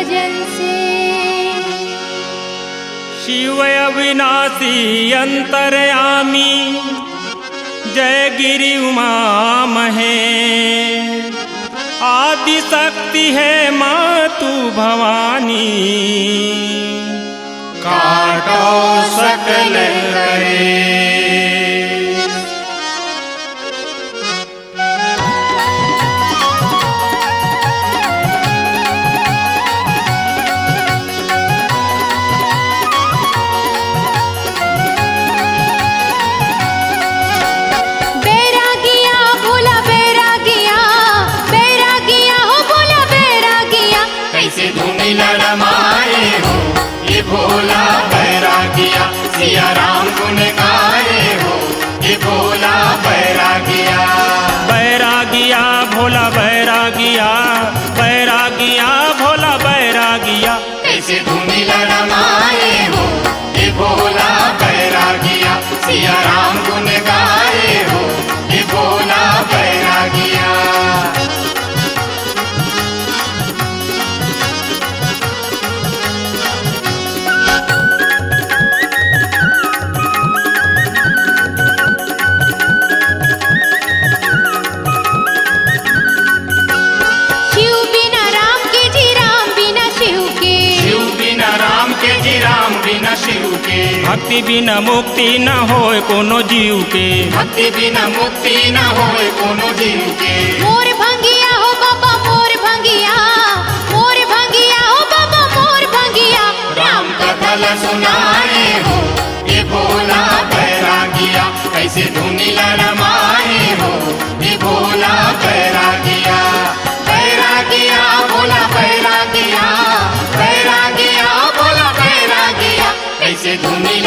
भजन से। शिव अविनाशी अंतर्यामी जय गिरि उमा महेश, आदि शक्ति है माँ तू भवानी, काटो सकल करे। भोला बैरागिया सिया राम गुण गाए हो, ये भोला बैरागिया। बैरागिया भोला बैरागिया, बैरागिया भोला बैरागिया, कैसे धूमिल रमाए हो, ये भोला बैरागिया सिया राम गुण गाए हो, ये भोला बैरागिया। शिव के भक्ति बिना मुक्ति न होए कोनो जीव के, भक्ति बिना मुक्ति न होए कोनो जीव के। मोर भंगिया हो बाबा मोर भंगिया, मोर भंगिया हो बाबा मोर भंगिया, राम कथा सुनाए हो, ये भोला बैरागिया कैसे धुनी रमाए हो, ये भोला बैरागिया। बैरागिया भोला बैरागिया, बैरागिया भोला बैरागिया कैसे धुनी